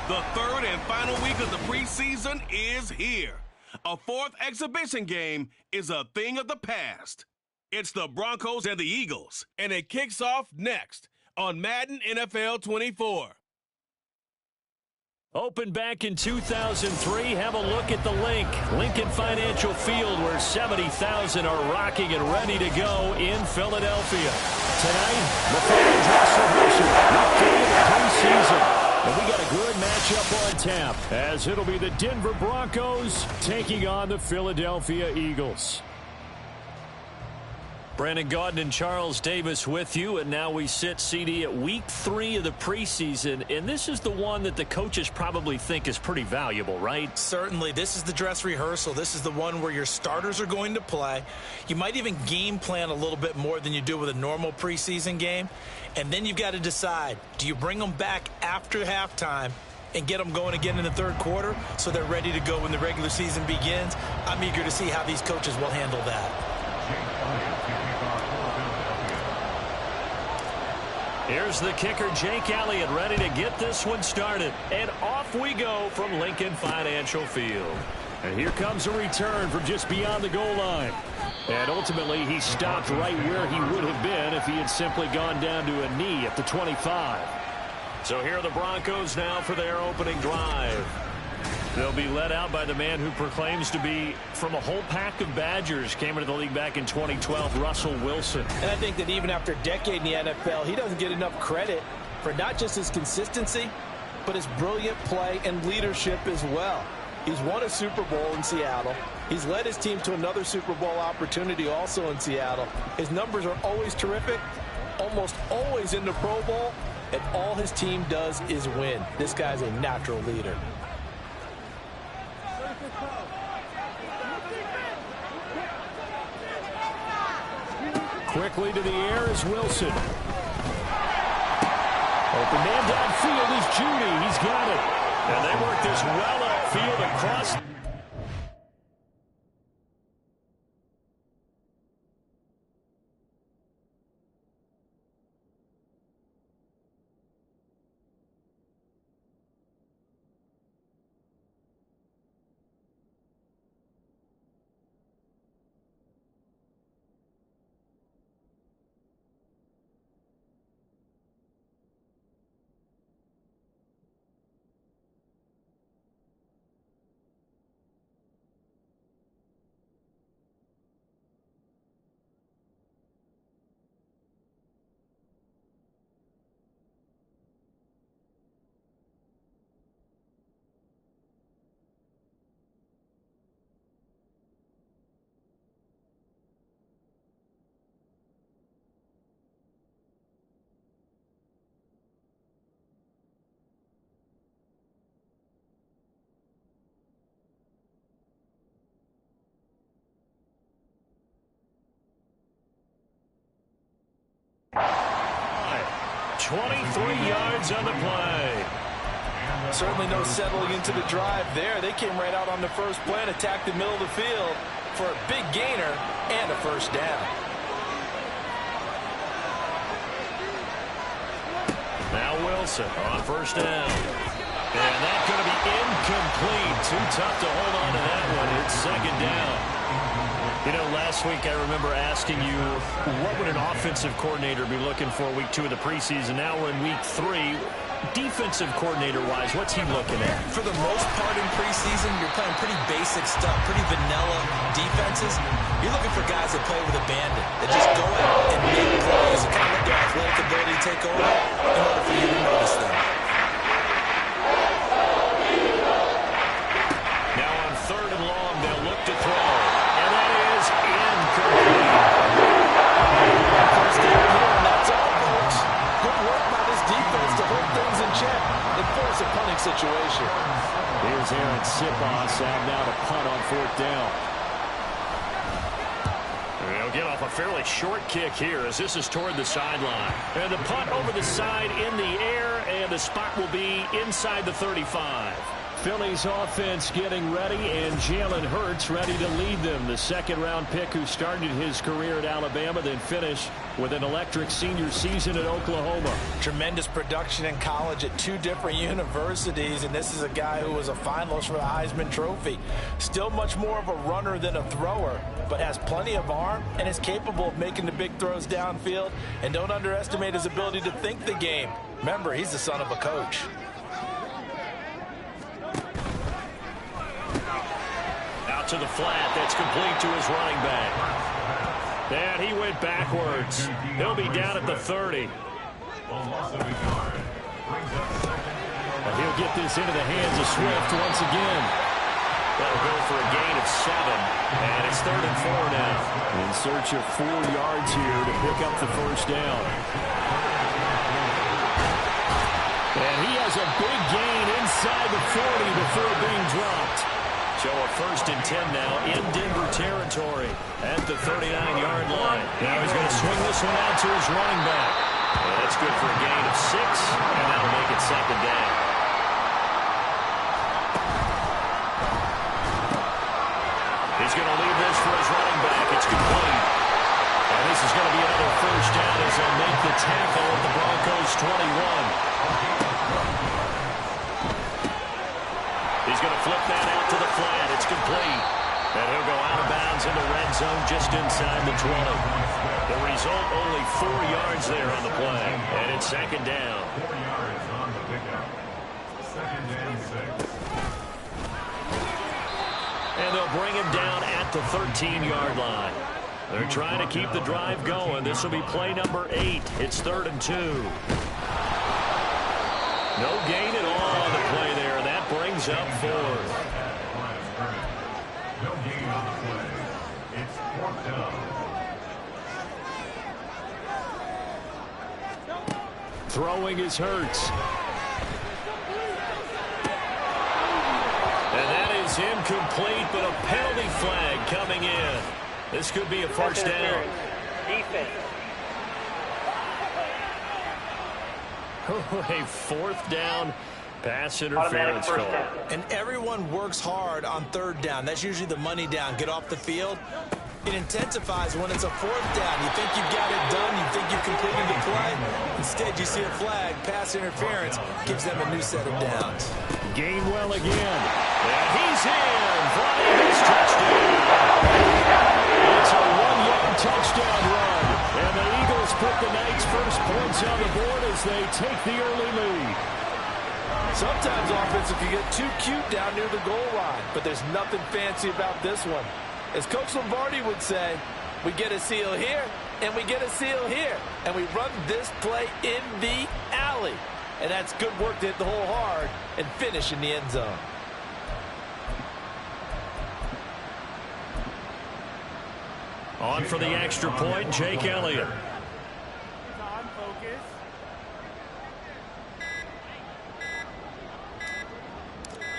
The third and final week of the preseason is here. A fourth exhibition game is a thing of the past. It's the Broncos and the Eagles, and it kicks off next on Madden NFL 24. Opened back in 2003, have a look at the Lincoln Financial Field, where 70,000 are rocking and ready to go in Philadelphia. Tonight, the fan dress rehearsal, week 3 of the preseason. And we got a good matchup on tap, as it'll be the Denver Broncos taking on the Philadelphia Eagles. Brandon Gaudin and Charles Davis with you, and now we sit, CD, at week 3 of the preseason, and this is the one that the coaches probably think is pretty valuable, right? Certainly. This is the dress rehearsal. This is the one where your starters are going to play. You might even game plan a little bit more than you do with a normal preseason game, and then you've got to decide, do you bring them back after halftime and get them going again in the third quarter so they're ready to go when the regular season begins? I'm eager to see how these coaches will handle that. Here's the kicker, Jake Elliott, ready to get this one started. And off we go from Lincoln Financial Field. And here comes a return from just beyond the goal line. And ultimately, he stopped right where he would have been if he had simply gone down to a knee at the 25. So here are the Broncos now for their opening drive. They'll be led out by the man who proclaims to be from a whole pack of Badgers. Came into the league back in 2012, Russell Wilson. And I think that even after a decade in the NFL, he doesn't get enough credit for not just his consistency, but his brilliant play and leadership as well. He's won a Super Bowl in Seattle. He's led his team to another Super Bowl opportunity also in Seattle. His numbers are always terrific, almost always in the Pro Bowl, and all his team does is win. This guy's a natural leader. Quickly to the air is Wilson. Open man downfield is Judy. He's got it. And they work this well upfield across. Yards on the play. Certainly no settling into the drive there. They came right out on the first play and attacked the middle of the field for a big gainer and a first down. Now Wilson on first down. And that's going to be incomplete. Too tough to hold on to that one. It's second down. You know, last week I remember asking you, what would an offensive coordinator be looking for week 2 of the preseason? Now we're in week 3. Defensive coordinator-wise, what's he looking at? For the most part in preseason, you're playing pretty basic stuff, pretty vanilla defenses. You're looking for guys that play with abandon, that just go out and make plays and kind of let their athletic ability take over in order for you to notice them. Now on third and long, they'll look to throw. And that is incomplete. First down here, and that's all, folks. Good work by this defense to hold things in check and force a punting situation. Here's Aaron Sipos out now to punt on fourth down. They'll get off a fairly short kick here as this is toward the sideline. And the punt over the side in the air, and the spot will be inside the 35. Philly's offense getting ready, and Jalen Hurts ready to lead them. The second-round pick who started his career at Alabama, then finished with an electric senior season at Oklahoma. Tremendous production in college at 2 different universities, and this is a guy who was a finalist for the Heisman Trophy. Still much more of a runner than a thrower, but has plenty of arm and is capable of making the big throws downfield. And don't underestimate his ability to think the game. Remember, he's the son of a coach. Out to the flat. That's complete to his running back. And he went backwards. He'll be down at the 30. And he'll get this into the hands of Swift once again. That'll go for a gain of 7. And it's 3rd and 4 now. In search of 4 yards here to pick up the first down. And he has a big gain inside the 40 before being dropped. So a 1st and 10 now in Denver territory at the 39-yard line. Now he's going to swing this one out to his running back. And that's good for a gain of 6, and that'll make it 2nd down. He's going to leave this for his running back. It's complete. And this is going to be another first down as they'll make the tackle at the Broncos' 21. He's going to flip that out to the flat. It's complete. And he'll go out of bounds in the red zone just inside the 20. The result, only 4 yards there on the play. And it's 2nd down. 4 yards on the pickup. 2nd and 6. And they'll bring him down at the 13-yard line. They're trying to keep the drive going. This will be play number 8. It's 3rd and 2. No gain at all on the play there. That brings up 4th. No gain on the play. It's 4th down. Throwing is Hurts. And that is incomplete, but a penalty flag coming in. This could be a first down. Defense. A 4th down pass interference call. And everyone works hard on 3rd down. That's usually the money down. Get off the field. It intensifies when it's a 4th down. You think you've got it done. You think you've completed the play. Instead, you see a flag. Pass interference gives them a new set of downs. Gainwell again. And he's in for his touchdown. It's a 1-yard touchdown run. And the Eagles put the Knights' first points on the board as they take the early lead. Sometimes offense can get too cute down near the goal line, but there's nothing fancy about this one. As Coach Lombardi would say, we get a seal here, and we get a seal here, and we run this play in the alley. And that's good work to hit the hole hard and finish in the end zone. On for the extra point, Jake Elliott.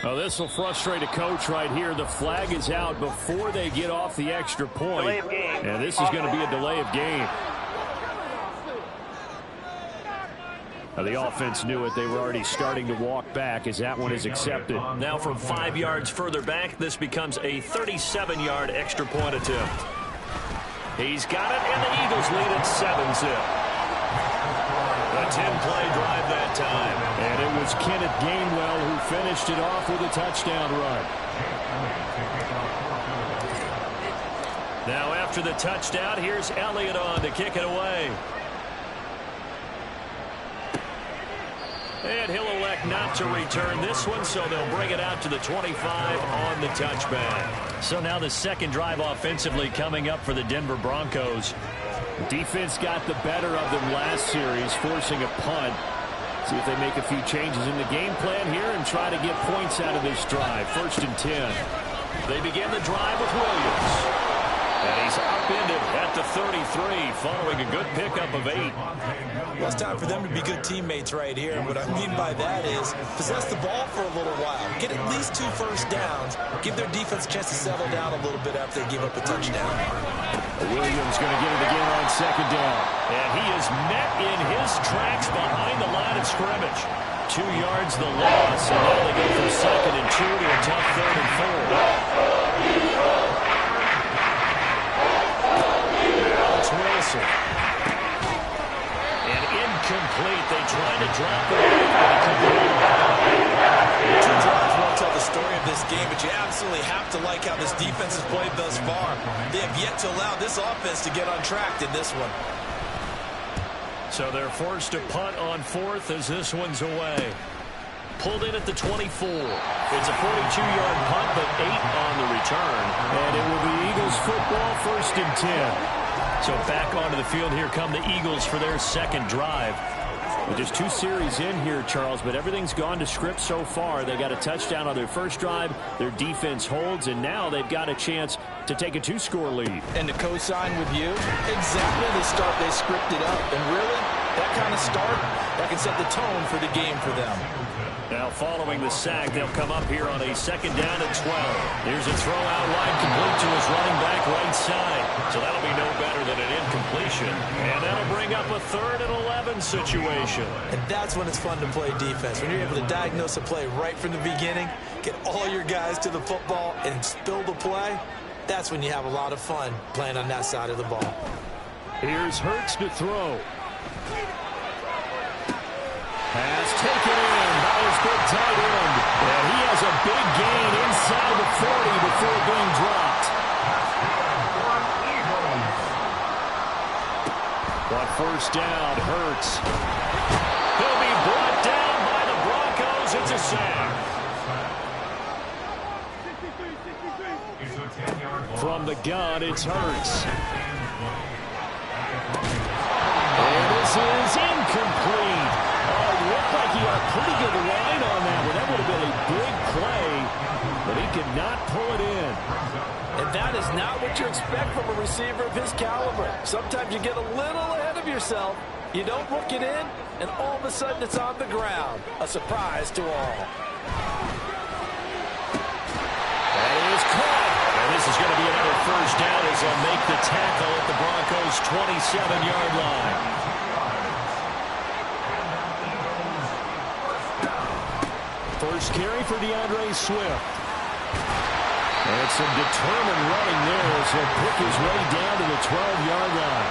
Oh, this will frustrate a coach right here. The flag is out before they get off the extra point. And this is going to be a delay of game. Now, the offense knew it. They were already starting to walk back as that one is accepted. Now from 5 yards further back, this becomes a 37-yard extra point attempt. He's got it, and the Eagles lead at 7-zip. A 10-play drive that time. And it was Kenneth Gainwell who finished it off with a touchdown run. Now after the touchdown, here's Elliott on to kick it away. And he'll elect not to return this one, so they'll bring it out to the 25 on the touchback. So now the second drive offensively coming up for the Denver Broncos. Defense got the better of them last series, forcing a punt. See if they make a few changes in the game plan here and try to get points out of this drive. 1st and 10. They begin the drive with Williams. And he's upended at the 33, following a good pickup of 8. Well, it's time for them to be good teammates right here. And what I mean by that is possess the ball for a little while. Get at least 2 first downs. Give their defense a chance to settle down a little bit after they give up a touchdown. Williams going to get it again on 2nd down. And he is met in his tracks behind the line of scrimmage. 2 yards the loss, and now they go from 2nd and 2 to a tough 3rd and 4. Now it's Wilson. And incomplete. They tried to drop it, but he couldn't. 2 drives won't tell the story of this game, but you absolutely have to like how this defense has played thus far. They have yet to allow this offense to get on track in this one. So they're forced to punt on 4th as this one's away. Pulled in at the 24. It's a 42-yard punt, but 8 on the return. And it will be Eagles football, 1st and 10. So back onto the field, here come the Eagles for their 2nd drive. Just 2 series in here, Charles, but everything's gone to script so far. They got a touchdown on their first drive. Their defense holds, and now they've got a chance to take a 2-score lead. And to co-sign with you, exactly the start they scripted up. And really, that kind of start, that can set the tone for the game for them. Now following the sack, they'll come up here on a 2nd down and 12. Here's a throw out wide, complete to his running back right side. So that'll be no better than an incompletion. And that'll bring up a 3rd and 11 situation. And that's when it's fun to play defense. When you're able to diagnose a play right from the beginning, get all your guys to the football and spill the play, that's when you have a lot of fun playing on that side of the ball. Here's Hurts to throw. Pass taken in by his big tight end. And he has a big gain inside the 40 before being dropped. But 1st down, Hurts. He'll be brought down by the Broncos. It's a sack. From the gun, it's Hurts. And this is incomplete. Looked like he had a pretty good line on that one. That would have been a big play, but he could not pull it in. And that is not what you expect from a receiver of his caliber. Sometimes you get a little ahead of yourself. You don't look it in, and all of a sudden it's on the ground. A surprise to all. That is caught. And this is going to be another 1st down as they'll make the tackle at the Broncos' 27-yard line. First carry for DeAndre Swift. And some determined running there as he'll pick his way down to the 12-yard line.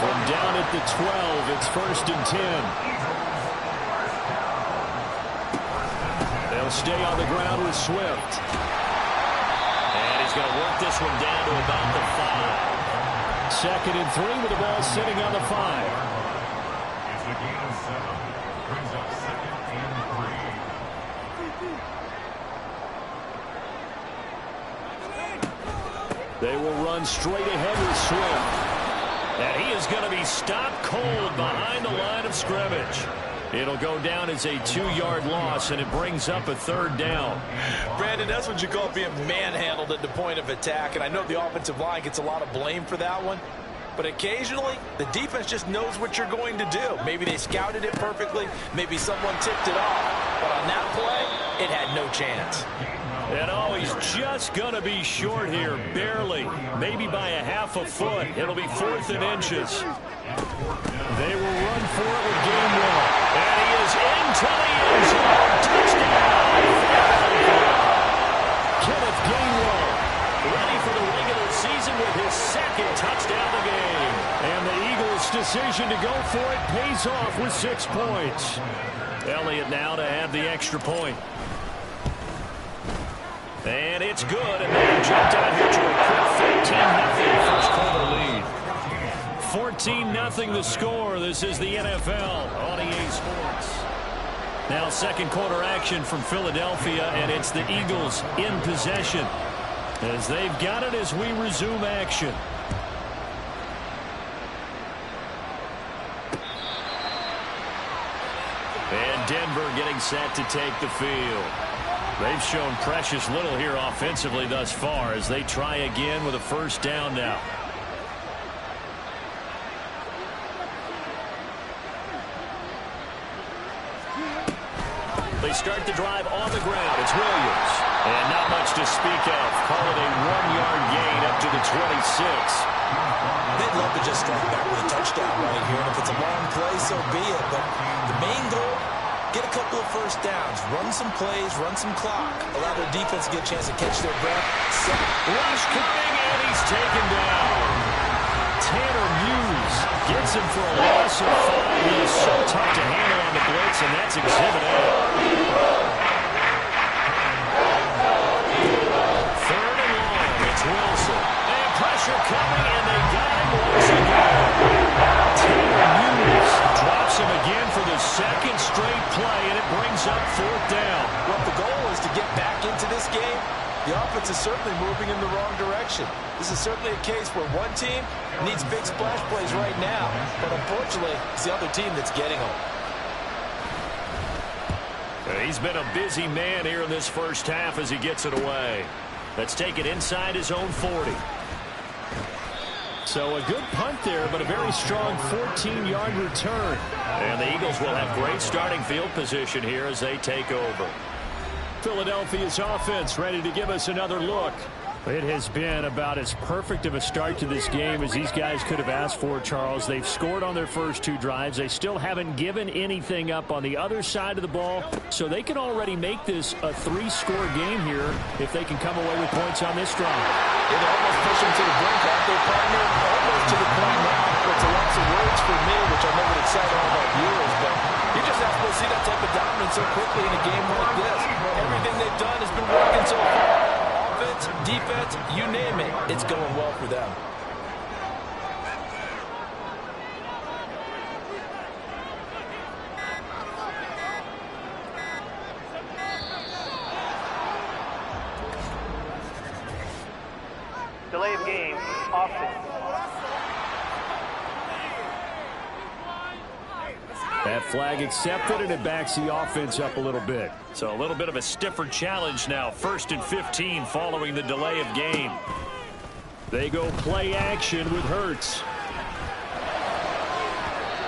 From down at the 12, it's 1st and 10. They'll stay on the ground with Swift. And he's going to work this one down to about the 5. 2nd and 3 with the ball sitting on the 5. It's a gain of 7. Brings up 2nd and 3. They will run straight ahead with Swift. And he is going to be stopped cold behind the line of scrimmage. It'll go down as a 2-yard loss, and it brings up a 3rd down. Brandon, that's what you call being manhandled at the point of attack. And I know the offensive line gets a lot of blame for that one. But occasionally, the defense just knows what you're going to do. Maybe they scouted it perfectly. Maybe someone tipped it off. But on that play, it had no chance. And oh, he's just going to be short here, barely. Maybe by a half a foot. It'll be 4th and inches. They will run for it with Gainwell. And he is into the end zone. Touchdown! Kenneth Gainwell, ready for the regular season with his 2nd touchdown of the game. And the Eagles' decision to go for it pays off with 6 points. Elliott now to have the extra point. And it's good, and they jumped out here to a quick 14-0 first quarter lead. 14-0 the score. This is the NFL on EA Sports. Now 2nd quarter action from Philadelphia, and it's the Eagles in possession as they've got it as we resume action. And Denver getting set to take the field. They've shown precious little here offensively thus far as they try again with a 1st down now. They start the drive on the ground. It's Williams. And not much to speak of. Call it a 1-yard gain up to the 26. They'd love to just strike back with a touchdown right here. And if it's a long play, so be it. But the main goal, get a couple of first downs, run some plays, run some clock, allow their defense to get a chance to catch their breath. Rush coming, and he's taken down. Tanner Muse gets him for a loss of 5. He is so tough to handle on the blitz, and that's Exhibit A. Third and long, it's Wilson. And pressure coming, and they got him once again. Tanner Muse drops him again for the second straight play, and it brings up 4th down. Well, the goal is to get back into this game. The offense is certainly moving in the wrong direction. This is certainly a case where one team needs big splash plays right now, but unfortunately, it's the other team that's getting them. He's been a busy man here in this first half as he gets it away. Let's take it inside his own 40. So a good punt there, but a very strong 14-yard return. And the Eagles will have great starting field position here as they take over. Philadelphia's offense ready to give us another look. It has been about as perfect of a start to this game as these guys could have asked for, Charles. They've scored on their first 2 drives. They still haven't given anything up on the other side of the ball, so they can already make this a 3-score game here if they can come away with points on this drive. Yeah, they're almost pushing to the brink out there, partner. Almost to the point now. It's a lots of words for me, which I know would excite all of our viewers, but you're just not supposed to see that type of dominance so quickly in a game like this. Everything they've done has been working so far. Offense, defense, you name it, it's going well for them. Delay of game, offense. That flag accepted, and it backs the offense up a little bit. So a little bit of a stiffer challenge now. 1st and 15 following the delay of game. They go play action with Hurts.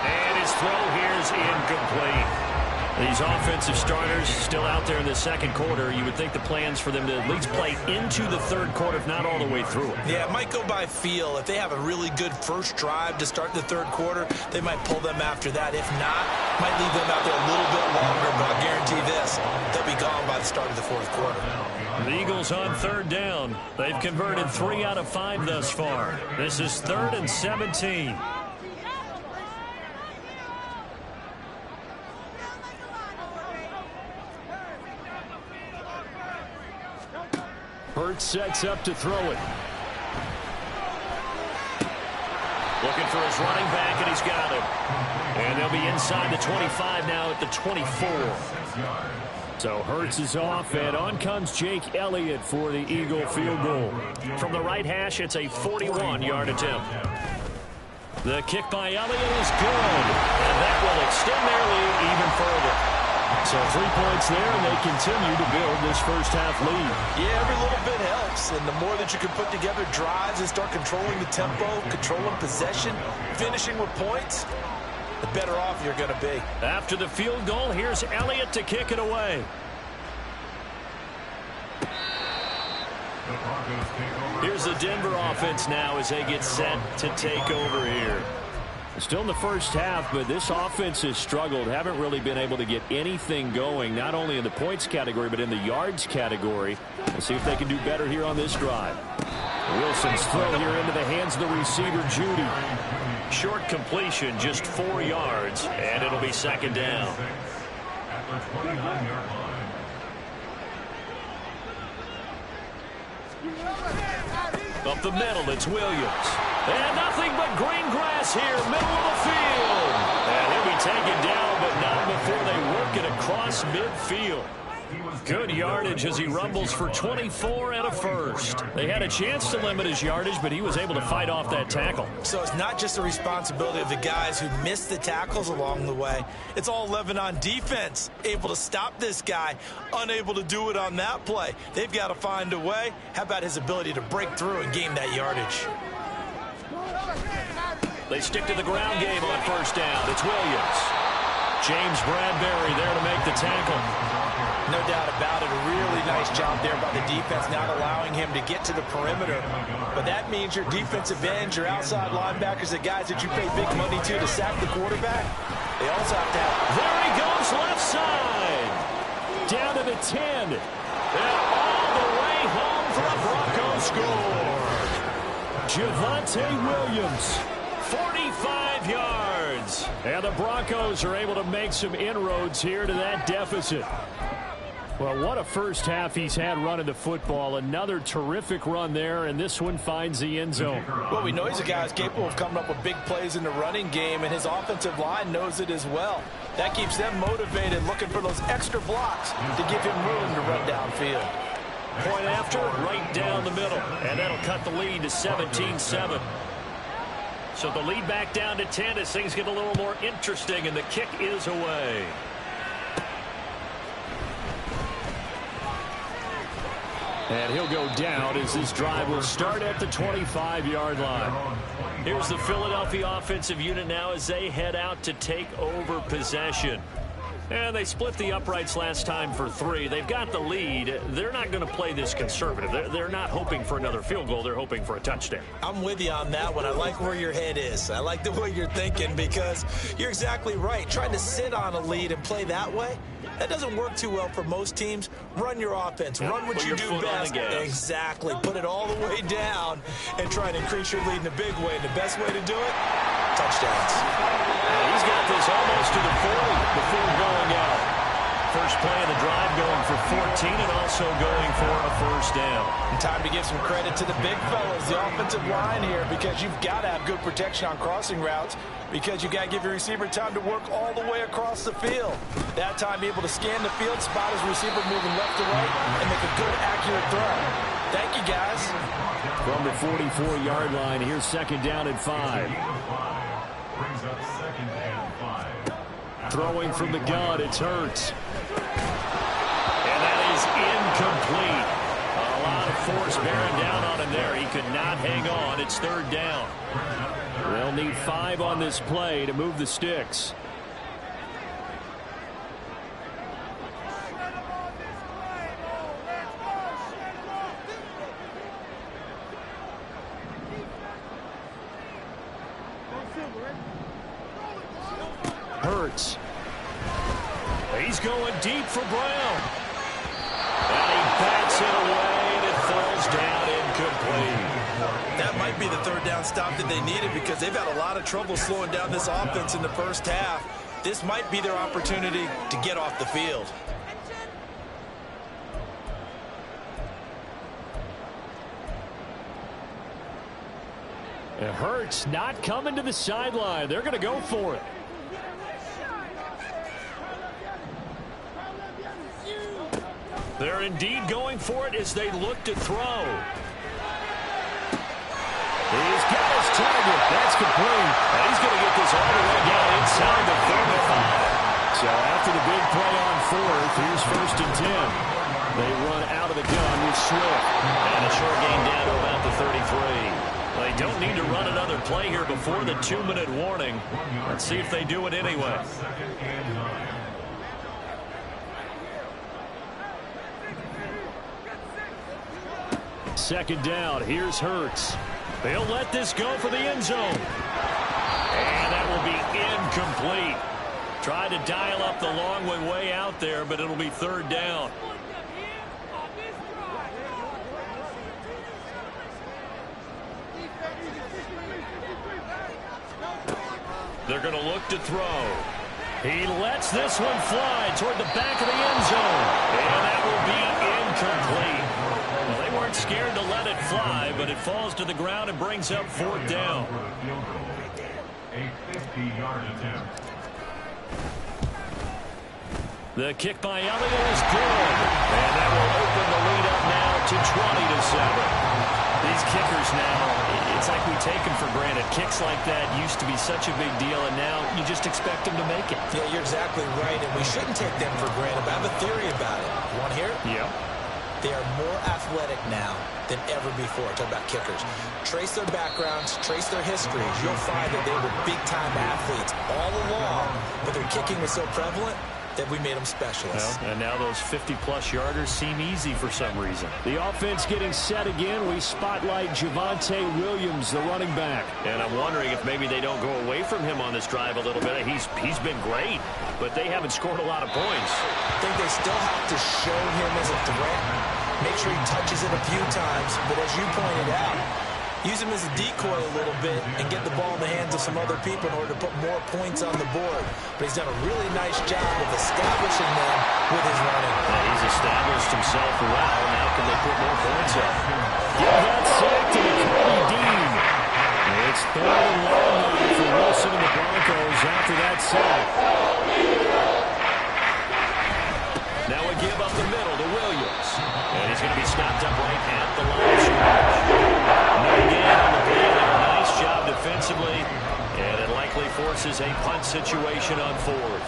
And his throw here is incomplete. These offensive starters still out there in the second quarter. You would think the plans for them to at least play into the third quarter, if not all the way through it. Yeah, it might go by feel. If they have a really good first drive to start the third quarter, they might pull them after that. If not, might leave them out there a little bit longer, but I guarantee this, they'll be gone by the start of the fourth quarter. The Eagles on 3rd down. They've converted 3 out of 5 thus far. This is 3rd and 17. Hurts sets up to throw it. Looking for his running back, and he's got him. And they'll be inside the 25 now at the 24. So Hurts is off, and on comes Jake Elliott for the Eagle field goal. From the right hash, it's a 41-yard attempt. The kick by Elliott is good, and that will extend their lead even further. So 3 points there, and they continue to build this first half lead. Yeah, every little bit helps, and the more that you can put together drives and start controlling the tempo, controlling possession, finishing with points, the better off you're going to be. After the field goal, here's Elliott to kick it away. Here's the Denver offense now as they get set to take over here. Still in the first half, but this offense has struggled. Haven't really been able to get anything going, not only in the points category, but in the yards category. We'll see if they can do better here on this drive. Wilson's throw here into the hands of the receiver, Judy. Short completion, just 4 yards, and it'll be 2nd down. Up the middle, it's Williams. And nothing but green grass here, middle of the field. And he'll be taken down, but not before they work it across midfield. Good yardage as he rumbles for 24 and a first. They had a chance to limit his yardage, but he was able to fight off that tackle. So it's not just the responsibility of the guys who missed the tackles along the way. It's all 11 on defense, able to stop this guy, unable to do it on that play. They've got to find a way. How about his ability to break through and gain that yardage? They stick to the ground game on first down. It's Williams. James Bradbury there to make the tackle. No doubt about it. A really nice job there by the defense, not allowing him to get to the perimeter. But that means your defensive ends, your outside linebackers, the guys that you pay big money to sack the quarterback, they also have to have. There he goes, left side. 10. And all the way home for a Broncos score. Javonte Williams, 45 yards. And the Broncos are able to make some inroads here to that deficit. Well, what a first half he's had running the football. Another terrific run there, and this one finds the end zone. Well, we know he's a guy who's capable of coming up with big plays in the running game, and his offensive line knows it as well. That keeps them motivated, looking for those extra blocks to give him room to run downfield. Point after, right down the middle, and that'll cut the lead to 17-7. So the lead back down to 10 as things get a little more interesting, and the kick is away. And he'll go down as this drive will start at the 25-yard line. Here's the Philadelphia offensive unit now as they head out to take over possession. And they split the uprights last time for 3. They've got the lead. They're not going to play this conservative. They're not hoping for another field goal. They're hoping for a touchdown. I'm with you on that one. I like where your head is. I like the way you're thinking because you're exactly right. Trying to sit on a lead and play that way, that doesn't work too well for most teams. Run your offense. Run what you do best. Exactly. Put it all the way down and try and increase your lead in a big way. And the best way to do it, touchdowns. He's got this almost to the 40 before going out. First play of the drive going for 14 and also going for a first down. And time to give some credit to the big fellas, the offensive line here, because you've got to have good protection on crossing routes because you've got to give your receiver time to work all the way across the field. That time able to scan the field, spot his receiver moving left to right, and make a good, accurate throw. Thank you, guys. From the 44-yard line, here's second down and 5. Brings up second and 5. Throwing from the gun, it's Hurts. And that is incomplete. A lot of force bearing down on him there. He could not hang on. It's third down. They'll need 5 on this play to move the sticks. Hurts. He's going deep for Brown. And he bats it away, and it falls down incomplete. That might be the third down stop that they needed because they've had a lot of trouble slowing down this offense in the first half. This might be their opportunity to get off the field. It hurts not coming to the sideline. They're going to go for it. They're indeed going for it as they look to throw. He's got his target. That's complete. And he's going to get this all the way down inside the 35. So after the big play on 4th, here's first and 10. They run out of the gun with Swift. And a short gain down to about the 33. They don't need to run another play here before the 2-minute warning. Let's see if they do it anyway. Second down. Here's Hurts. They'll let this go for the end zone. And that will be incomplete. Tried to dial up the long way out there, but it'll be third down. They're going to look to throw. He lets this one fly toward the back of the end zone. And that will be incomplete. Well, they weren't scared to let it fly, but it falls to the ground and brings up fourth down. A 50-yard attempt. The kick by Elliott is good. And that will open the lead up now to 20-7. These kickers now, it's like we take them for granted. Kicks like that used to be such a big deal, and now you just expect them to make it. Yeah, you're exactly right, and we shouldn't take them for granted, but I have a theory about it. You want to hear it? Yeah. They are more athletic now than ever before. Talk about kickers. Trace their backgrounds, trace their histories. You'll find that they were big-time athletes all along, but their kicking was so prevalent, that we made them specialists. Well, and now those 50-plus yarders seem easy for some reason. The offense getting set again. We spotlight Javonte Williams, the running back. And I'm wondering if maybe they don't go away from him on this drive a little bit. He's been great, but they haven't scored a lot of points. I think they still have to show him as a threat. Make sure he touches it a few times. But as you pointed out, use him as a decoy a little bit and get the ball in the hands of some other people in order to put more points on the board. But he's done a really nice job of establishing them with his running. Yeah, he's established himself well. Now can they put more points up? Give that sack to McCarty Dean. It's third and long now for Wilson and the Broncos after that sack. Now a give up the middle to Williams. And he's going to be snapped up right at the line of scrimmage. No gain on the play there. Nice job defensively. And it likely forces a punt situation on fourth.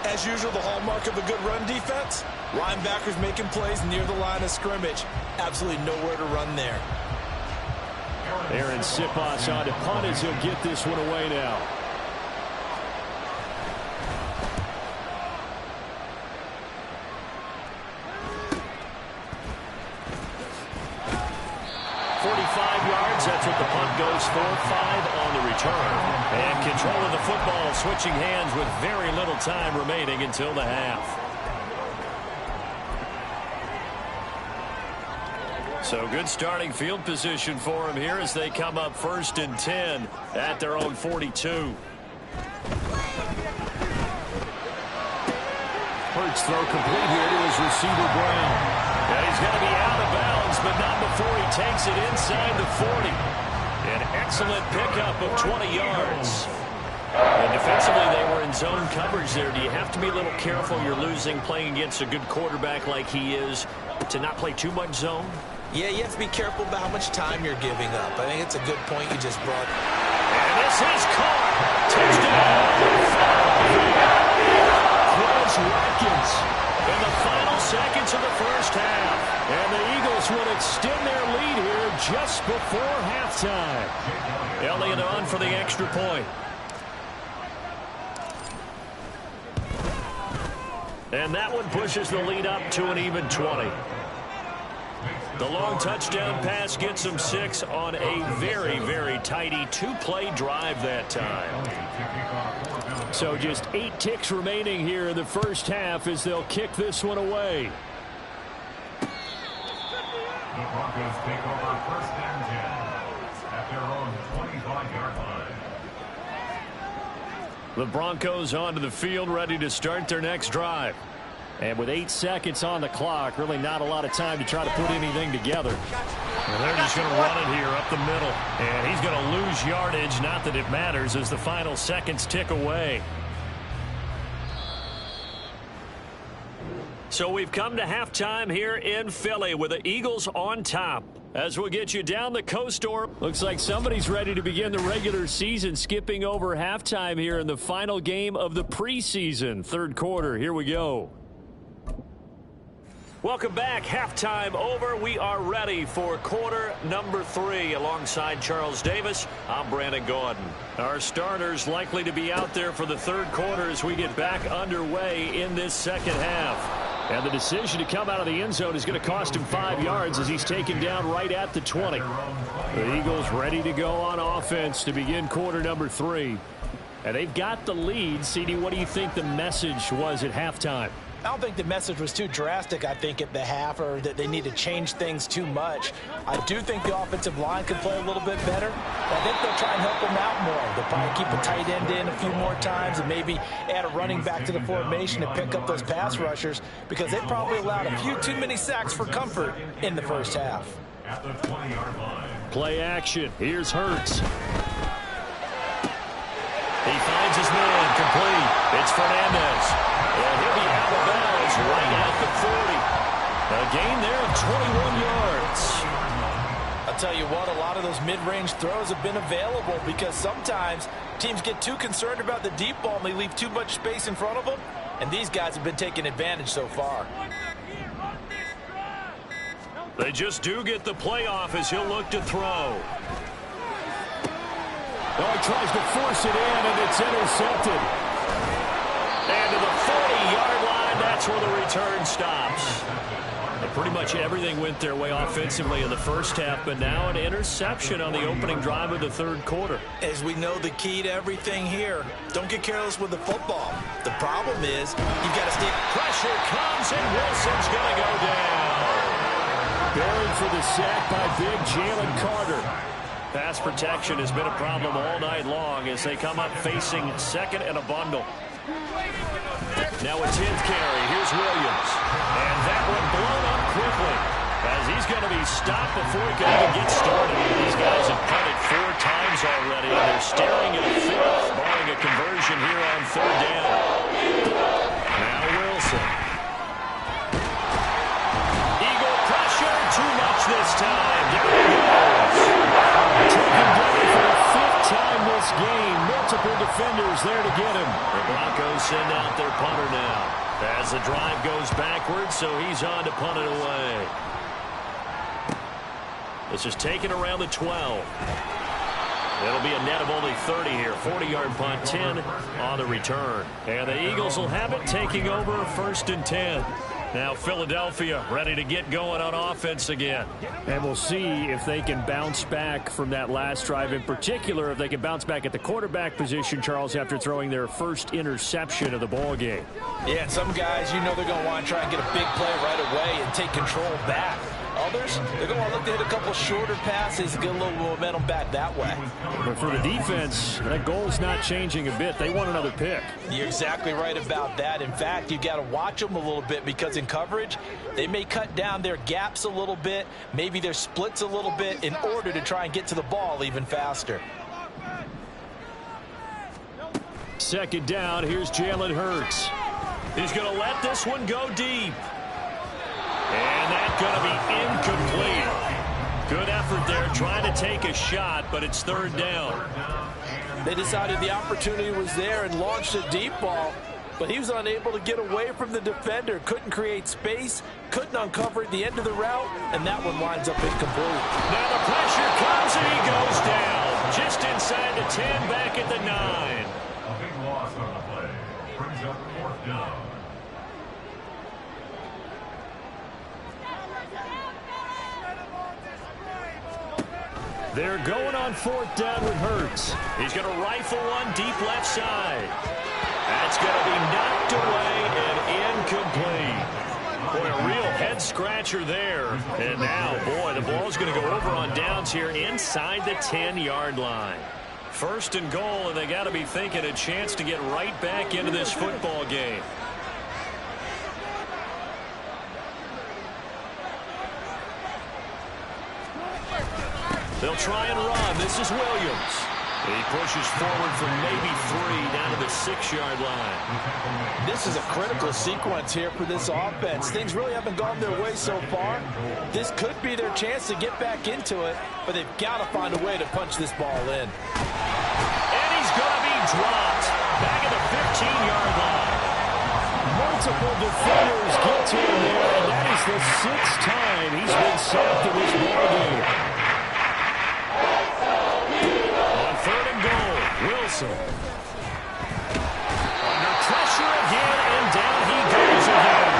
As usual, the hallmark of a good run defense, linebackers making plays near the line of scrimmage. Absolutely nowhere to run there. Aaron Siposs on to punt as he'll get this one away now. That's what the punt goes for. 5 on the return. And control of the football, switching hands with very little time remaining until the half. So good starting field position for him here as they come up 1st and 10 at their own 42. Hurts throw complete here to his receiver Brown. And he's going to be out of bounds, but not before he takes it inside the 40. An excellent pickup of 20 yards. And defensively, they were in zone coverage there. Do you have to be a little careful? You're losing playing against a good quarterback like he is to not play too much zone? Yeah, you have to be careful about how much time you're giving up. I think it's a good point you just brought. And this is caught. Touchdown. Quez Watkins. In the final seconds of the first half. And the Eagles would extend their lead here just before halftime. Elliott on for the extra point. And that one pushes the lead up to an even 20. The long touchdown pass gets them 6 on a very, very tidy 2-play drive that time. So just 8 ticks remaining here in the first half as they'll kick this one away. The Broncos take over 1st and 10 at their own 25-yard line. The Broncos onto the field ready to start their next drive. And with 8 seconds on the clock, really not a lot of time to try to put anything together. And they're just going to run it here up the middle. And he's going to lose yardage, not that it matters, as the final seconds tick away. So we've come to halftime here in Philly with the Eagles on top. As we'll get you down the coast door, looks like somebody's ready to begin the regular season, skipping over halftime here in the final game of the preseason. 3rd quarter, here we go. Welcome back. Halftime over. We are ready for quarter number 3. Alongside Charles Davis, I'm Brandon Gordon. Our starters likely to be out there for the 3rd quarter as we get back underway in this second half. And the decision to come out of the end zone is going to cost him 5 yards as he's taken down right at the 20. The Eagles ready to go on offense to begin quarter number 3. And they've got the lead. CD, what do you think the message was at halftime? I don't think the message was too drastic, I think, at the half, or that they need to change things too much. I do think the offensive line could play a little bit better. I think they'll try and help them out more. They'll probably keep a tight end in a few more times and maybe add a running back to the formation to pick up those pass rushers, because they probably allowed a few too many sacks for comfort in the first half. At the 20-yard line. Play action. Here's Hurts. He finds his man complete. It's Fernandez. And he'll be out of bounds right at the 40. A gain there of 21 yards. I'll tell you what, a lot of those mid-range throws have been available because sometimes teams get too concerned about the deep ball and they leave too much space in front of them. And these guys have been taking advantage so far. They just do get the play off as he'll look to throw. Oh, he tries to force it in, and it's intercepted. And to the 40 return stops. And pretty much everything went their way offensively in the first half, but now an interception on the opening drive of the third quarter. As we know, the key to everything here, don't get careless with the football. The problem is you've got to stay. Pressure comes, and Wilson's going to go down. Buried for the sack by big Jalen Carter. Pass protection has been a problem all night long as they come up facing second and a bundle. Now a 10th carry. Here's Williams. And that one blown up quickly as he's going to be stopped before he can even get started. These guys have punted 4 times already, and they're staring at a 5th, barring a conversion here on 3rd down. Now Wilson. Eagle pressure. Too much this time. Down he goes. Taken down for the 5th time this game. Multiple defenders there to get him. The Broncos send out their punter now as the drive goes backwards, so he's on to punt it away. This is taken around the 12. It'll be a net of only 30 here. 40-yard punt, 10 on the return. And the Eagles will have it, taking over 1st and 10. Now Philadelphia ready to get going on offense again. And we'll see if they can bounce back from that last drive. In particular, if they can bounce back at the quarterback position, Charles, after throwing their first interception of the ball game. Yeah, and some guys, you know they're going to want to try and get a big play right away and take control back. Others, they're going to look to hit a couple shorter passes and get a little momentum back that way. But for the defense, that goal's not changing a bit. They want another pick. You're exactly right about that. In fact, you've got to watch them a little bit because in coverage, they may cut down their gaps a little bit, maybe their splits a little bit in order to try and get to the ball even faster. 2nd down, here's Jalen Hurts. He's going to let this one go deep. And that's going to be incomplete. Good effort there, trying to take a shot, but it's 3rd down. They decided the opportunity was there and launched a deep ball, but he was unable to get away from the defender. Couldn't create space, couldn't uncover at the end of the route, and that one winds up incomplete. Now the pressure comes, and he goes down. Just inside the 10, back at the 9. A big loss on the play. Brings up 4th down. They're going on 4th down with Hurts. He's going to rifle one deep left side. That's going to be knocked away and incomplete. Boy, a real head-scratcher there. And now, boy, the ball's going to go over on downs here inside the 10-yard line. 1st and goal, and they got to be thinking a chance to get right back into this football game. They'll try and run. This is Williams. He pushes forward from maybe 3 down to the 6-yard line. This is a critical sequence here for this offense. Things really haven't gone their way so far. This could be their chance to get back into it, but they've got to find a way to punch this ball in. And he's going to be dropped back at the 15-yard line. Multiple defenders get to him there, and that is the 6th time he's been sacked in this ballgame. Wilson. Under pressure again, and down he goes again.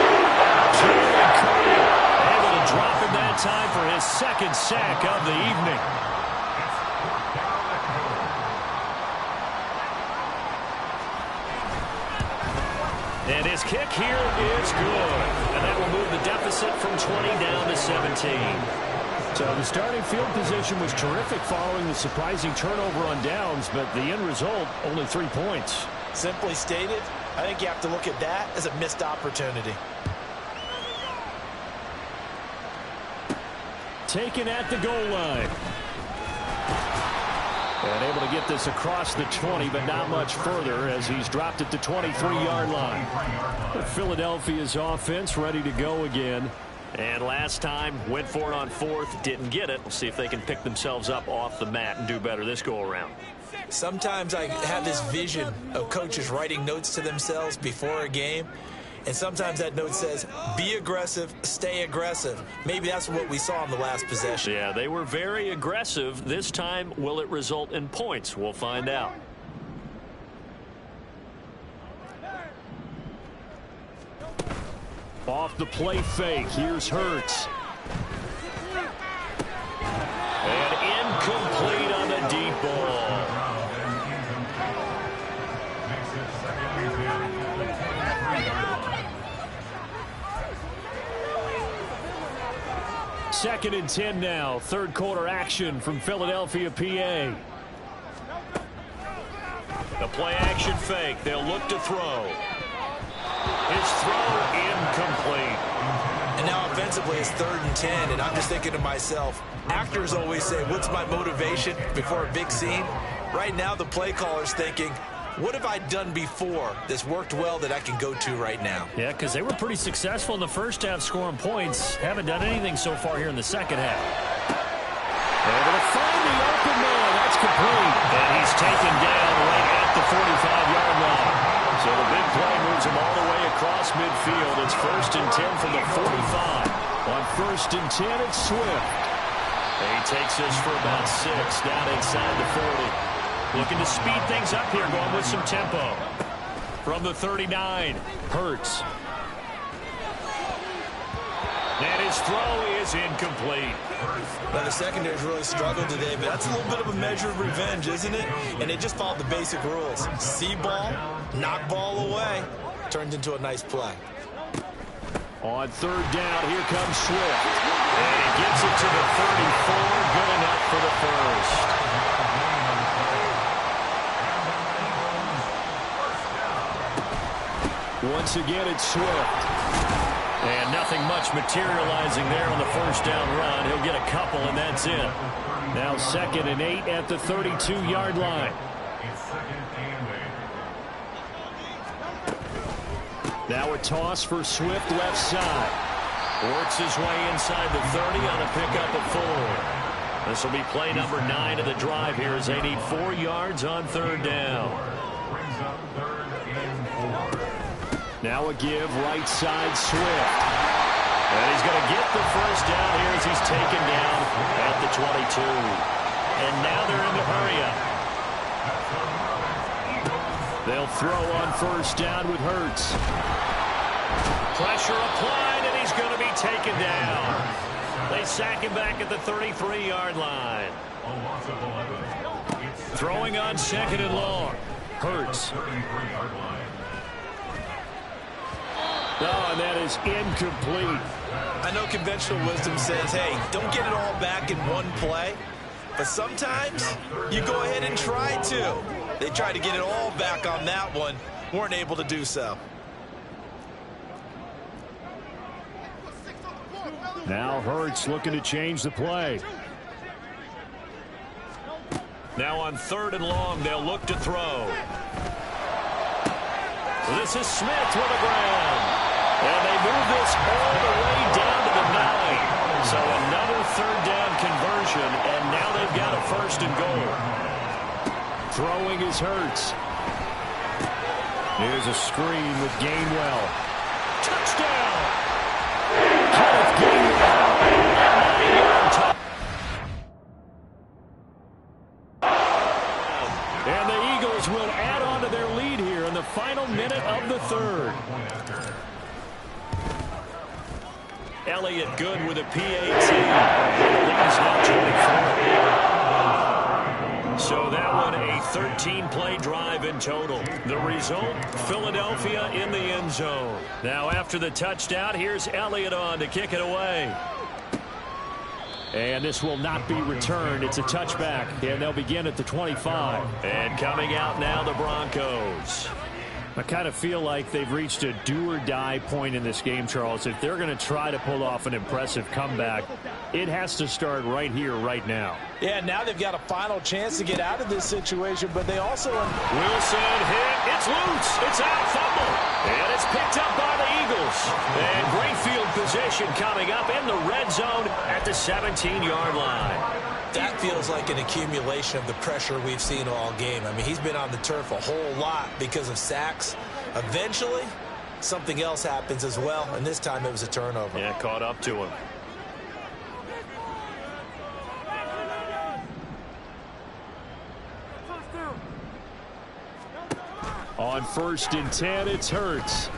Jalen Carter able to drop him that time for his 2nd sack of the evening. And his kick here is good. And that will move the deficit from 20 down to 17. So the starting field position was terrific following the surprising turnover on downs, but the end result, only 3 points. Simply stated, I think you have to look at that as a missed opportunity. Taken at the goal line. And able to get this across the 20, but not much further as he's dropped at the 23-yard line. Philadelphia's offense ready to go again. And last time, went for it on 4th, didn't get it. We'll see if they can pick themselves up off the mat and do better this go-around. Sometimes I have this vision of coaches writing notes to themselves before a game, and sometimes that note says, be aggressive, stay aggressive. Maybe that's what we saw in the last possession. Yeah, they were very aggressive. This time, will it result in points? We'll find out. Off the play fake, here's Hurts. And incomplete on the deep ball. Second and 10 now. Third quarter action from Philadelphia, PA. The play action fake. They'll look to throw. His throw incomplete. And now offensively it's 3rd and 10, and I'm just thinking to myself, actors always say, what's my motivation before a big scene? Right now the play caller's thinking, what have I done before that's worked well that I can go to right now? Yeah, because they were pretty successful in the first half scoring points. Haven't done anything so far here in the second half. Able to find the open man. That's complete. And he's taken down right at the 45-yard line. So the big play moves him all the way across midfield. It's 1st and 10 from the 45. On 1st and 10, it's Swift. And he takes this for about 6 down inside the 40. Looking to speed things up here, going with some tempo. From the 39, Hurts. And his throw is incomplete. Now, the secondary's really struggled today, but that's a little bit of a measure of revenge, isn't it? And they just followed the basic rules. See ball, knock ball away. Turns into a nice play. On 3rd down, here comes Swift. And he gets it to the 34. Good enough for the first. Once again, it's Swift. And nothing much materializing there on the 1st down run. He'll get a couple, and that's it. Now 2nd and 8 at the 32-yard line. Now a toss for Swift left side. Works his way inside the 30 on a pickup of 4. This will be play number 9 of the drive here as they need 4 yards on 3rd down. Now a give, right side, Swift. And he's going to get the 1st down here as he's taken down at the 22. And now they're in the hurry up. They'll throw on 1st down with Hurts. Pressure applied, and he's going to be taken down. They sack him back at the 33-yard line. Throwing on 2nd and long. Hurts. And that is incomplete. I know conventional wisdom says, hey, don't get it all back in one play. But sometimes you go ahead and try to. They tried to get it all back on that one. Weren't able to do so. Now Hurts looking to change the play. Now on 3rd and long, they'll look to throw. This is Smith with a grab. And they move this all the way down to the 9. So another 3rd down conversion, and now they've got a 1st and goal. Throwing is Hurts. Here's a screen with Gainwell. Touchdown! Kenneth Gainwell. And the Eagles will add on to their lead here in the final minute of the 3rd. Elliott good with a PAT. Lead is now 24. So that one a 13-play drive in total. The result, Philadelphia in the end zone. Now after the touchdown, here's Elliott on to kick it away. And this will not be returned. It's a touchback, and they'll begin at the 25. And coming out now, the Broncos. I kind of feel like they've reached a do-or-die point in this game, Charles. If they're going to try to pull off an impressive comeback, it has to start right here, right now. Yeah, now they've got a final chance to get out of this situation, but they also... Wilson hit. It's loose. It's out. Fumble. And it's picked up by the Eagles. And great field position coming up in the red zone at the 17-yard line. That feels like an accumulation of the pressure we've seen all game. I mean, he's been on the turf a whole lot because of sacks. Eventually, something else happens as well, and this time it was a turnover. Yeah, caught up to him. On 1st and 10, it's Hurts.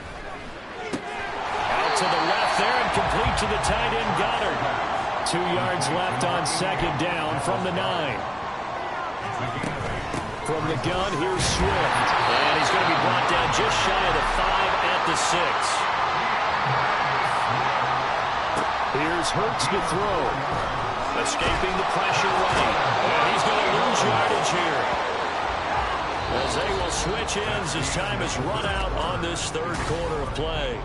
to the left there and complete to the tight end Goddard. 2 yards left on second down from the 9. From the gun, here's Swift. And he's going to be brought down just shy of the 5 at the 6. Here's Hurts to throw. Escaping the pressure right. And he's going to lose yardage here. As they will switch ends as time has run out on this third quarter of play.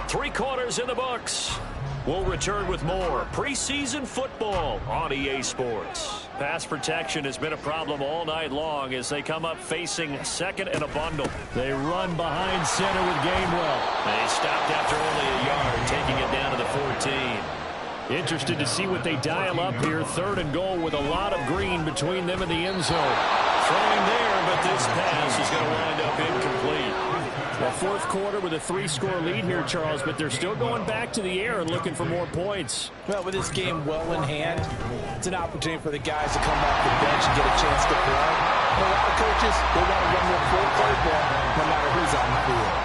3 quarters in the books. We'll return with more preseason football on EA Sports. Pass protection has been a problem all night long as they come up facing second and a bundle. They run behind center with Gainwell. They stopped after only a yard, taking it down to the 14. Interested to see what they dial up here. 3rd and goal with a lot of green between them and the end zone. Throwing there, but this pass is going to wind up incomplete. Well, 4th quarter with a 3-score lead here, Charles, but they're still going back to the air and looking for more points. Well, with this game well in hand, it's an opportunity for the guys to come off the bench and get a chance to play. And a lot of coaches, they want to run their full playbook no matter who's on the field.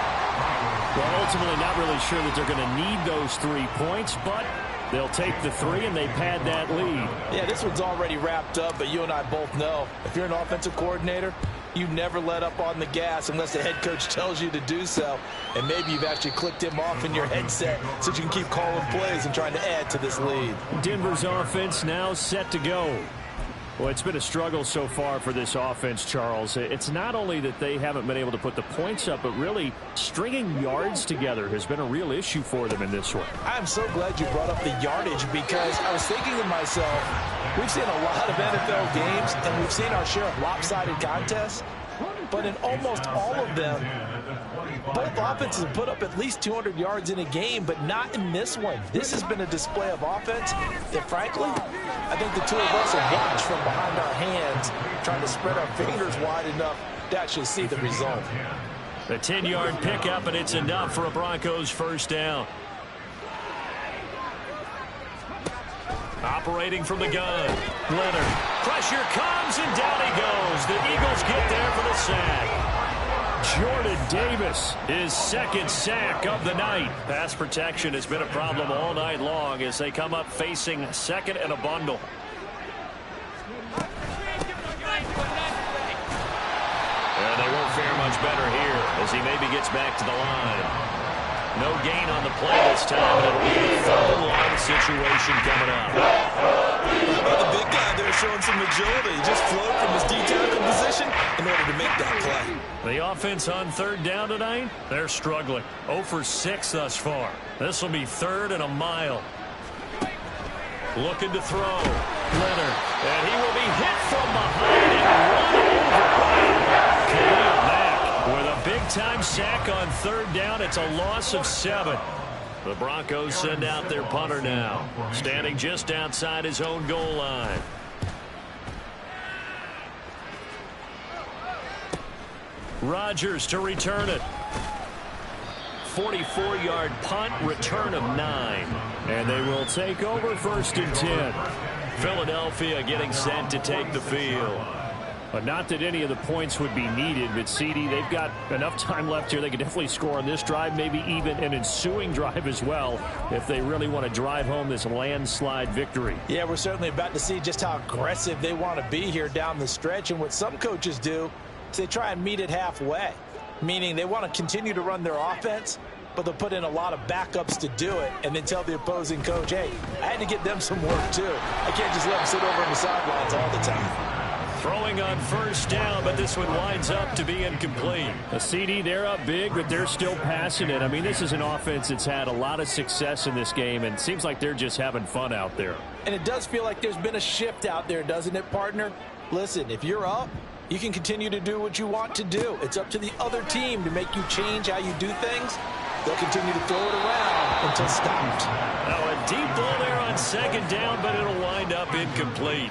Well, ultimately not really sure that they're going to need those 3 points, but they'll take the 3 and they pad that lead. Yeah, this one's already wrapped up, but you and I both know if you're an offensive coordinator, you never let up on the gas unless the head coach tells you to do so. And maybe you've actually clicked him off in your headset so you can keep calling plays and trying to add to this lead. Denver's offense now set to go. Well, it's been a struggle so far for this offense, Charles. It's not only that they haven't been able to put the points up, but really stringing yards together has been a real issue for them in this one. I'm so glad you brought up the yardage because I was thinking to myself, we've seen a lot of NFL games and we've seen our share of lopsided contests, but in almost all of them, both offenses have put up at least 200 yards in a game, but not in this one. This has been a display of offense that, frankly, I think the two of us have watched from behind our hands, trying to spread our fingers wide enough to actually see the result. The 10-yard pickup, and it's enough for a Broncos first down. Operating from the gun. Leonard. Pressure comes, and down he goes. The Eagles get there for the sack. Jordan Davis, his 2nd sack of the night. Pass protection has been a problem all night long as they come up facing second and a bundle. And they won't fare much better here as he maybe gets back to the line. No gain on the play this time, and it'll be a third and long situation coming up. The big guy there showing some agility. Just float from his D-tackle position in order to make that play. The offense on 3rd down tonight, they're struggling. 0 for 6 thus far. This will be 3rd and a mile. Looking to throw. Leonard. And he will be hit from behind and run over. Khalil Mack with a big-time sack on 3rd down. It's a loss of 7. The Broncos send out their punter now, standing just outside his own goal line. Rodgers to return it. 44-yard punt, return of 9. And they will take over 1st and 10. Philadelphia getting set to take the field. But not that any of the points would be needed, but CD, they've got enough time left here. They can definitely score on this drive, maybe even an ensuing drive as well, if they really want to drive home this landslide victory. Yeah, we're certainly about to see just how aggressive they want to be here down the stretch. And what some coaches do is they try and meet it halfway, meaning they want to continue to run their offense, but they'll put in a lot of backups to do it and then tell the opposing coach, hey, I had to get them some work too. I can't just let them sit over on the sidelines all the time. Throwing on 1st down, but this one winds up to be incomplete. A CD, they're up big, but they're still passing it. I mean, this is an offense that's had a lot of success in this game, and it seems like they're just having fun out there. And it does feel like there's been a shift out there, doesn't it, partner? Listen, if you're up, you can continue to do what you want to do. It's up to the other team to make you change how you do things. They'll continue to throw it around until stopped. Now a deep ball there on 2nd down, but it'll wind up incomplete.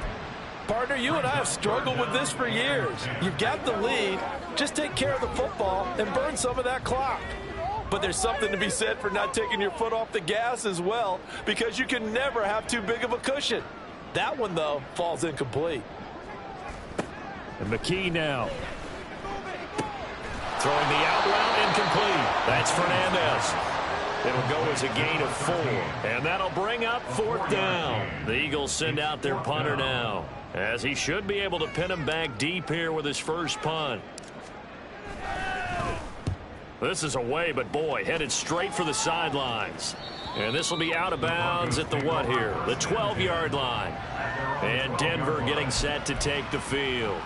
Partner, you and I have struggled with this for years. You've got the lead. Just take care of the football and burn some of that clock. But there's something to be said for not taking your foot off the gas as well, because you can never have too big of a cushion. That one, though, falls incomplete. And McKee now. Throwing the out route incomplete. That's Fernandez. It'll go as a gain of 4. And that'll bring up 4th down. The Eagles send out their punter now, as he should be able to pin him back deep here with his first punt. This is away, but boy, headed straight for the sidelines. And this will be out of bounds at the what here? The 12-yard line. And Denver getting set to take the field.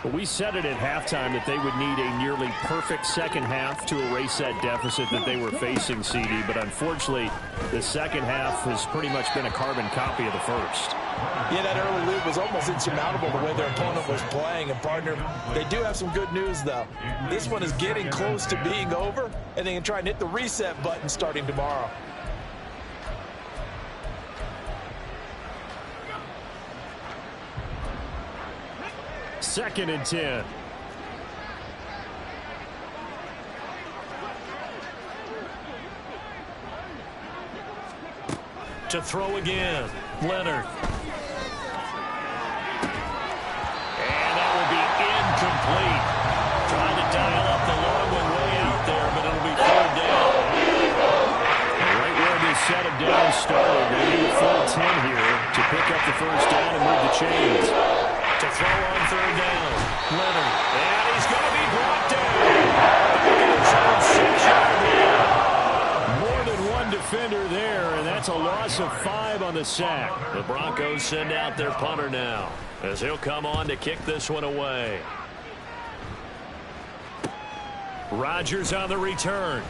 Well, we said it at halftime that they would need a nearly perfect second half to erase that deficit that they were facing, CD. But unfortunately, the second half has pretty much been a carbon copy of the first. Yeah, that early lead was almost insurmountable the way their opponent was playing. And, partner, they do have some good news, though. This one is getting close to being over, and they can try and hit the reset button starting tomorrow. Second and 10. To throw again, Leonard. And that will be incomplete. Trying to dial up the long one way out there, but it'll be 3rd down. Right where this set of downs started, they need a full 10 here to pick up the first down and move the chains. To throw on 3rd down, Leonard. And he's going to be brought down. More than one defender there, and that's a loss of 5 on the sack. The Broncos send out their punter now, as he'll come on to kick this one away. Rodgers on the return.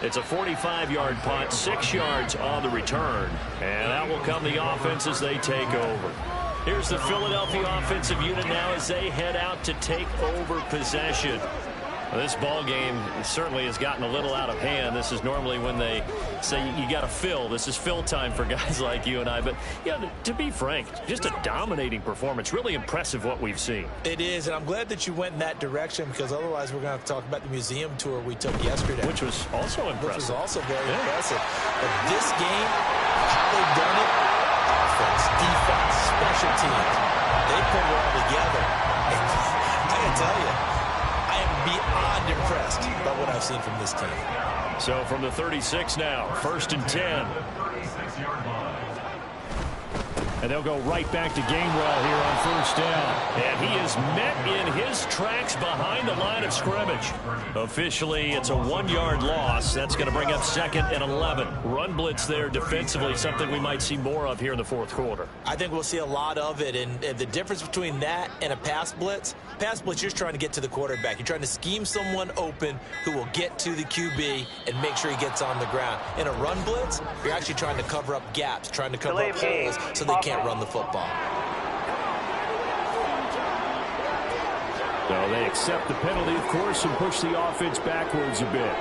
It's a 45-yard punt, 6 yards on the return, and that will come the offense as they take over. Here's the Philadelphia offensive unit now as they head out to take over possession. This ball game certainly has gotten a little out of hand. This is normally when they say you got to fill. This is fill time for guys like you and I. But, yeah, to be frank, just a dominating performance. Really impressive what we've seen. It is, and I'm glad that you went in that direction, because otherwise we're going to have to talk about the museum tour we took yesterday. Which was also impressive. Which was also very impressive. But this game, how they've done it, offense, defense, special teams, they put it all together. And I can tell you, I am beyond impressed by what I've seen from this team. So from the 36 now, 1st and 10. And they'll go right back to Gainwell here on 1st down. And he is met in his tracks behind the line of scrimmage. Officially, it's a 1-yard loss. That's going to bring up 2nd and 11. Run blitz there defensively, something we might see more of here in the 4th quarter. I think we'll see a lot of it. And the difference between that and a pass blitz, you're just trying to get to the quarterback. You're trying to scheme someone open who will get to the QB and make sure he gets on the ground. In a run blitz, you're actually trying to cover up gaps, trying to cover up holes so they can't run the football. So they accept the penalty, of course, and push the offense backwards a bit.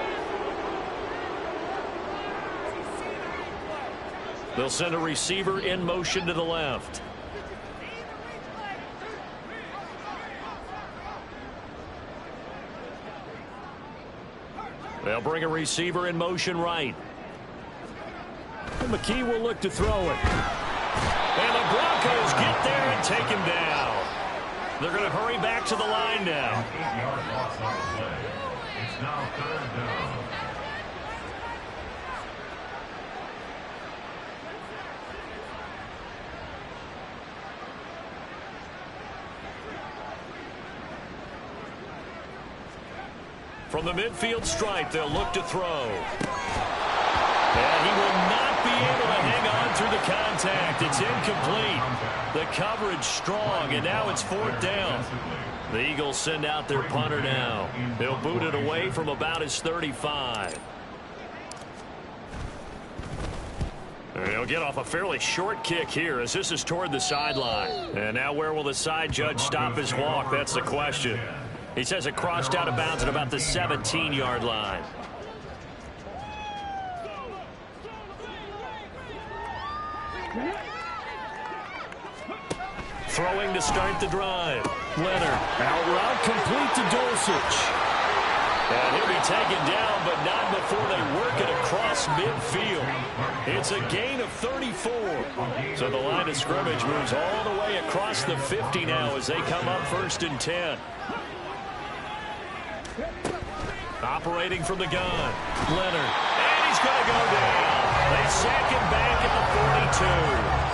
They'll send a receiver in motion to the left. They'll bring a receiver in motion right. And McKee will look to throw it. And the Broncos get there and take him down. They're going to hurry back to the line now. 8-yard loss on the play. It's now 3rd down. From the midfield stripe, they'll look to throw. And he will not be able to hang on through the contact. It's incomplete. The coverage strong, and now it's 4th down. The Eagles send out their punter now. They'll boot it away from about his 35. And he'll get off a fairly short kick here as this is toward the sideline. And now where will the side judge stop his walk? That's the question. He says it crossed out of bounds at about the 17-yard line. Throwing to start the drive. Leonard. Out route complete to Dulcich. And he'll be taken down, but not before they work it across midfield. It's a gain of 34. So the line of scrimmage moves all the way across the 50 now as they come up 1st and 10. Operating from the gun. Leonard. he's going to go down. They sack him back at the 42.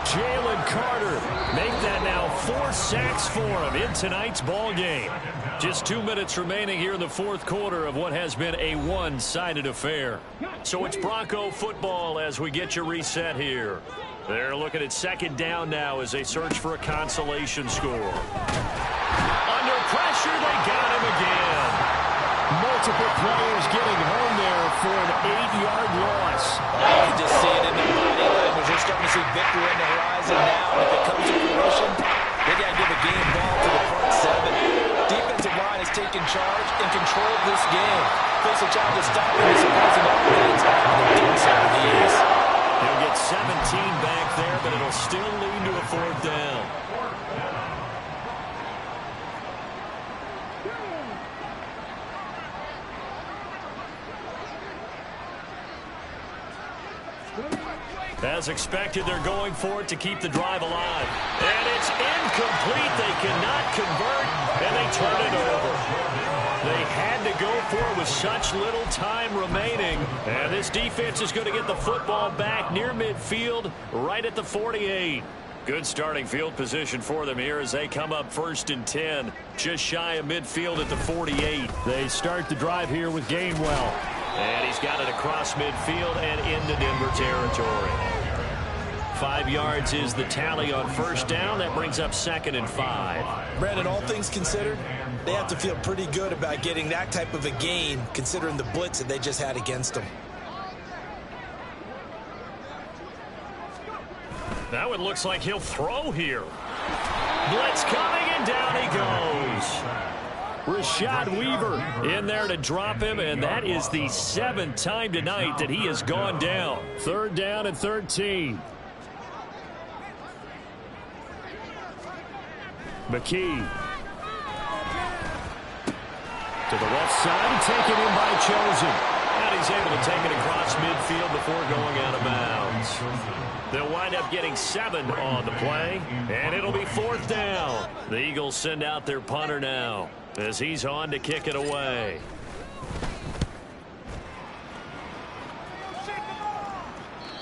Jalen Carter make that now 4 sacks for him in tonight's ball game. Just 2 minutes remaining here in the fourth quarter of what has been a one-sided affair. So it's Bronco football as we get you reset here. They're looking at second down now as they search for a consolation score. Under pressure, they got him again. Multiple players getting home there for an 8-yard loss. You just see it in the body language. You're starting to see victory on the horizon now. If it comes to fruition, they got to give a game ball to the front 7. Defensive line is taking charge and control of this game. Face a challenge of stopping this opposing offense. They're doing so with ease. He'll get 17 back there, but it'll still lead to a fourth down. As expected, they're going for it to keep the drive alive. And it's incomplete. They cannot convert, and they turn it over. They had to go for it with such little time remaining. And this defense is going to get the football back near midfield, right at the 48. Good starting field position for them here as they come up 1st and 10, just shy of midfield at the 48. They start the drive here with Gainwell. And he's got it across midfield and into Denver territory. 5 yards is the tally on first down. That brings up 2nd and 5. Brandon, all things considered, they have to feel pretty good about getting that type of a gain, considering the blitz that they just had against them. Now it looks like he'll throw here. Blitz coming, and down he goes. Rashad Weaver in there to drop him, and that is the 7th time tonight that he has gone down. 3rd down and 13. McKee. To the left side and taken in by Chosen. And he's able to take it across midfield before going out of bounds. They'll wind up getting 7 on the play, and it'll be 4th down. The Eagles send out their punter now as he's on to kick it away.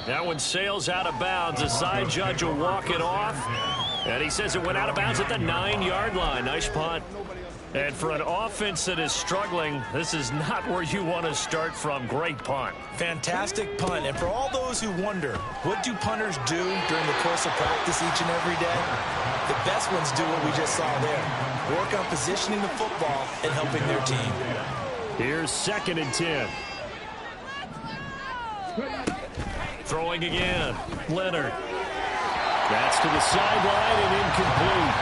That one sails out of bounds. The side judge will walk it off. And he says it went out of bounds at the 9-yard line. Nice punt. And for an offense that is struggling, this is not where you want to start from. Great punt. Fantastic punt. And for all those who wonder, what do punters do during the course of practice each and every day? The best ones do what we just saw there. Work on positioning the football and helping their team. Here's 2nd and 10. Throwing again. Leonard. That's to the sideline and incomplete.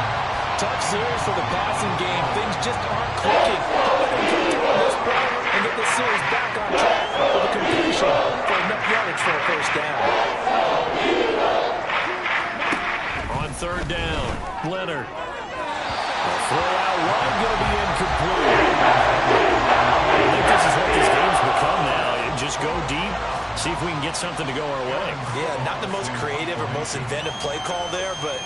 Tough series for the passing game. Things just aren't clicking. This play and get the series back on track for the completion for enough yardage for a first down. On 3rd down, Leonard. The throw out wide going to be incomplete. I think this is what this game's become now. Just go deep. See if we can get something to go our way. Yeah, not the most creative or most inventive play call there, but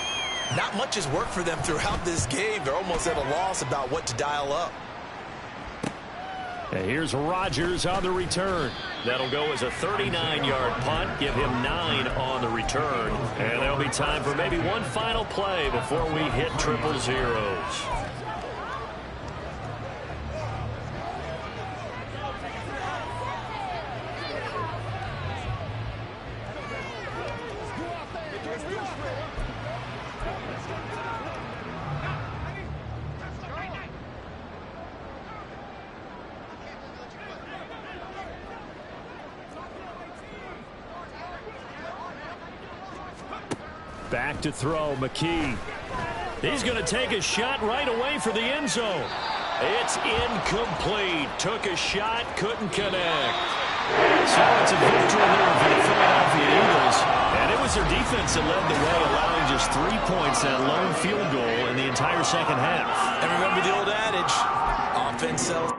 not much has worked for them throughout this game. They're almost at a loss about what to dial up. And here's Rodgers on the return. That'll go as a 39-yard punt. Give him 9 on the return. And there'll be time for maybe one final play before we hit 000. Back to throw, McKee. He's going to take a shot right away for the end zone. It's incomplete. Took a shot, couldn't connect. So it's a victory here for the Philadelphia Eagles. And it was their defense that led the way, allowing just 3 points, that lone field goal in the entire second half. And remember the old adage, offense sells.